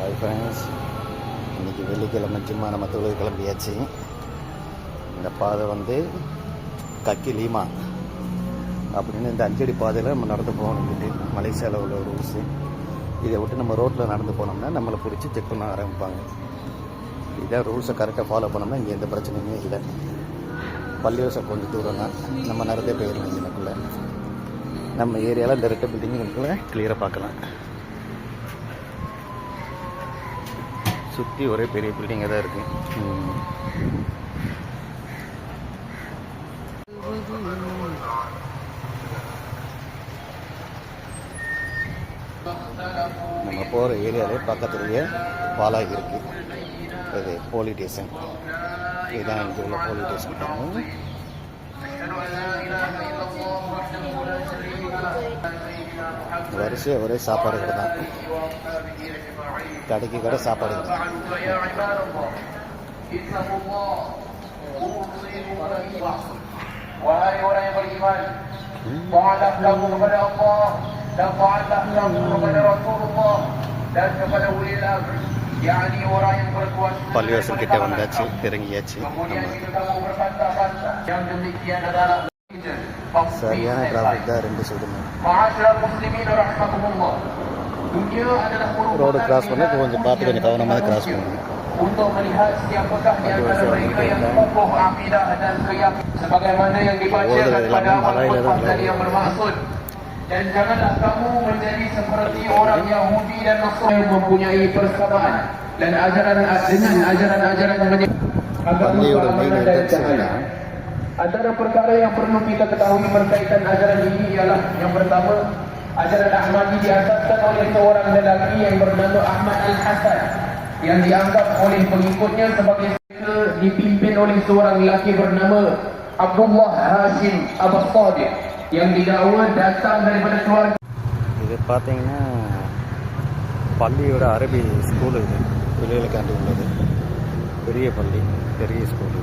Hi friends, இன்றைக்கி வெள்ளிக்கிழமை சும்மா நம்ம தொழில் கிளம்பியாச்சு. இந்த பாதை வந்து கக்கி லீமா அப்படின்னு இந்த 5 அடி பாதையில் நம்ம நடந்து போகணுங்கிட்டு மலேசியாவில் உள்ள ஒரு ரூல்ஸு. இதை விட்டு நம்ம ரோட்டில் நடந்து போனோம்னா நம்மளை பிடிச்சி செக் பண்ண ஆரம்பிப்பாங்க. இதான் ரூல்ஸை கரெக்டாக ஃபாலோ பண்ணோம்னா இங்கே எந்த பிரச்சனையுமே இல்லை. பள்ளியோசை கொஞ்சம் தூரம் தான், நம்ம நடந்தே போயிடலாம். எனக்குள்ளே நம்ம ஏரியாவில் இந்த 2 பில்டிங்குக்குள்ளே கிளியராக பார்க்கலாம். சுற்றி ஒரே பெரிய பில்டிங்காக தான் இருக்குது. நம்ம போகிற ஏரியாவிலே பக்கத்துலேயே பாலாகி இருக்குது. இது போலீஸ் ஸ்டேஷன். இதுதான் இங்கே உள்ள போலீஸ் ஸ்டேஷன். வரிசையாக ஒரே சாப்பாடு கடை தான், கடைக்கு கடை சாப்பாடு கடை. Wahai orang yang beriman, taatlah kamu kepada Allah dan taatlah kamu kepada Rasulullah dan kepada ulil amr, yakni orang yang berkuasa. பள்ளிவாசல் கிட்ட வந்தாச்சு, இறங்கியாச்சு. Yang demikian adalah சரியான டிராஃபிக் தான் 2 சைடுமே. Ma'asyiral muslimin rahimakumullah. Dunia adalah road cross பண்ண கொஞ்சம் பார்த்து கொஞ்சம் கவனமாக கிராஸ் பண்ணணும். Untuk melihat siapakah di antara mereka yang kokoh akidah dan keyakinan sebagaimana yang dibacakan pada al-Qur'an yang bermaksud. Dan janganlah kamu menjadi seperti orang Yahudi dan Nasrani yang mempunyai persamaan dan ajaran dengan ajaran-ajaran பள்ளியோட main entrance தான். Antara perkara yang perlu kita ketahui berkaitan ajaran ini ialah yang pertama, ajaran Ahmadi diasaskan oleh seorang lelaki yang bernama Ahmad Al-Hasan yang dianggap oleh pengikutnya sebagai dipimpin oleh seorang lelaki bernama Abdullah Hashim Abbas-Sadiq yang didakwa datang daripada keluarga. இது பார்த்தீங்கன்னா பள்ளியோட அரபி school. இது பிள்ளைகளுக்காண்டி உள்ளது. பெரிய பள்ளி, பெரிய school.